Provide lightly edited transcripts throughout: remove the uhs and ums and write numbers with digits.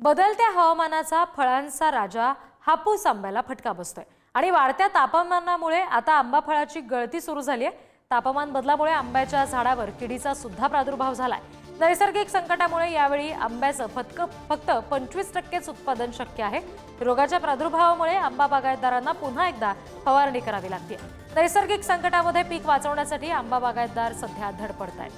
बदलत्या हवामानाचा फळांचा राजा हापूस आंब्याला फटका बसतोय आणि वाढत्या तापमानामुळे आता आंबा फळाची गळती सुरू झाली आहे। तापमान बदलामुळे आंब्याच्या झाडावर किडीचा सुद्धा प्रादुर्भाव झालाय। नैसर्गिक संकटामुळे यावेळी आंब्याचं फक्त 25%च उत्पादन शक्य आहे। रोगाच्या प्रादुर्भावामुळे आंबा बागायतदारांना पुन्हा एकदा फवारणी करावी लागते। नैसर्गिक संकटामध्ये पीक वाचवण्यासाठी आंबा बागायतदार सध्या धडपडतायत।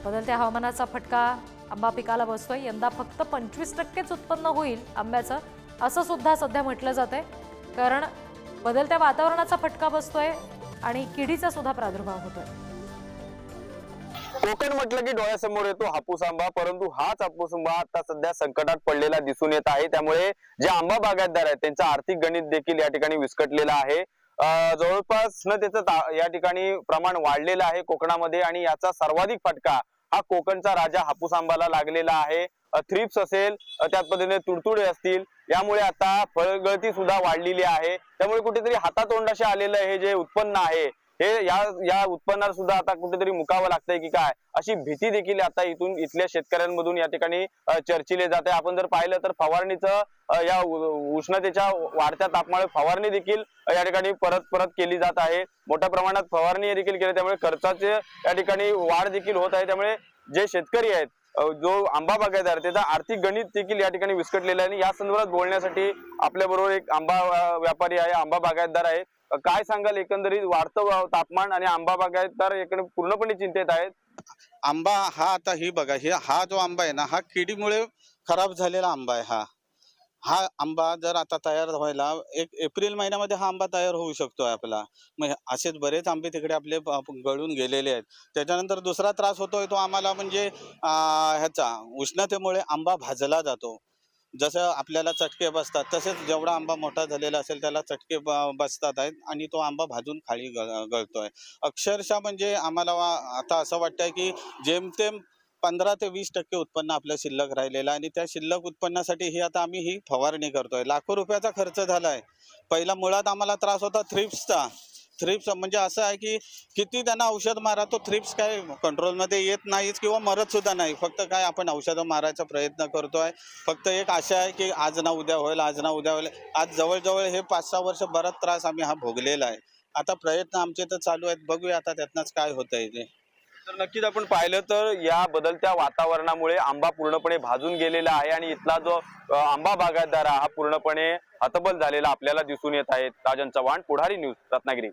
बदलत्या हवामानाचा फटका आंबा पिकाला बसतोय। यंदा फक्त 25%च उत्पन्न होईल आंब्याचं, असं सुद्धा सध्या म्हटलं जातंय, कारण बदलत्या वातावरणाचा फटका बसतोय आणि किडीचा सुद्धा प्रादुर्भाव होतोय। कोकण म्हटलं की डोळ्यासमोर येतो हापूस आंबा, परंतु हाच हापूस आंबा आता सध्या संकटात पडलेला दिसून येत आहे। त्यामुळे जे आंबा बागायतदार आहेत त्यांचं आर्थिक गणित देखील या ठिकाणी विस्कटलेलं आहे। जवळपास त्याचं या ठिकाणी प्रमाण वाढलेलं आहे कोकणामध्ये आणि याचा सर्वाधिक फटका हा कोकणचा राजा हापूस आंबाला लागलेला आहे। थ्रिप्स असेल, त्याच पद्धतीने तुडतुडे असतील, यामुळे आता फळगळती सुद्धा वाढलेली आहे। त्यामुळे कुठेतरी हातातोंडाशी आलेलं हे जे उत्पन्न आहे हे या उत्पन्नाला सुद्धा आता कुठेतरी मुकावं लागतंय की काय, अशी भीती देखील आता इथल्या शेतकऱ्यांमधून या ठिकाणी चर्चिले जाते। आपण जर पाहिलं तर फवारणीचं या उष्णतेच्या वाढत्या तापमानामुळे फवारणी देखील या ठिकाणी परत केली जात आहे। मोठ्या प्रमाणात फवारणी देखील केली, त्यामुळे खर्चाचे या ठिकाणी वाढ देखील होत आहे। त्यामुळे जे शेतकरी आहेत, जो आंबा बागायतदार, त्याचा आर्थिक गणित देखील या ठिकाणी विस्कटलेलं आहे। आणि या संदर्भात बोलण्यासाठी आपल्या बरोबर एक आंबा व्यापारी आहे, आंबा बागायतदार आहे। काय सांगाल, एकंदरीत वाढतं तापमान आणि आंबा बागायतदार एकंदरीत पूर्णपणे चिंतेत आहेत? आंबा हा आता ही बघा, हा जो आंबा आहे ना, हा किडीमुळे खराब झालेला आंबा आहे। हा आंबा जर आता तयार व्हायला एप्रिल महिन्यामध्ये हा आंबा तयार होऊ शकतो आपला। मग असेच बरेच आंबे तिकडे आपले गळून गेलेले आहेत। त्याच्यानंतर दुसरा त्रास होतोय तो आम्हाला, म्हणजे ह्याचा उष्णतेमुळे आंबा भाजला जातो। जसं आपल्याला चटके बसतात तसेच जेवढा आंबा मोठा झालेला असेल त्याला चटके बसतात आहेत आणि तो आंबा भाजून खाली गळतोय। अक्षरशः म्हणजे आम्हाला आता असं वाटतंय की जेमतेम 15 ते 20% उत्पन्न आपलं शिल्लक राहिलेलं आहे आणि त्या शिल्लक उत्पन्नासाठी आम्ही ही फवारणी करतोय। लाखो रुपयाचा खर्च झालाय। पहिला मुळात आम्हाला त्रास होता थ्रिप्सचा। थ्रिप्स म्हणजे असं आहे की किती त्यांना औषध मारा, तो थ्रिप्स काय कंट्रोलमध्ये येत नाहीच किंवा मरत सुद्धा नाही। फक्त काय आपण औषधं मारायचा प्रयत्न करतोय। फक्त एक आशा आहे की आज ना उद्या होईल, आज ना उद्या होईल। आज जवळजवळ हे 5-6 वर्ष बराच त्रास आम्ही हा भोगलेला आहे। आता प्रयत्न आमचे तर चालू आहेत, बघूया आता त्यातनंच काय होतंय ते। तर नक्कीच आपण पाहिलं तर या बदलत्या वातावरणामुळे आंबा पूर्णपणे भाजून गेलेला आहे आणि इथला जो आंबा बागायतदार हा पूर्णपणे हतबल झालेला आपल्याला दिसून येत आहे। राजन चव्हाण, पुढारी न्यूज, रत्नागिरी।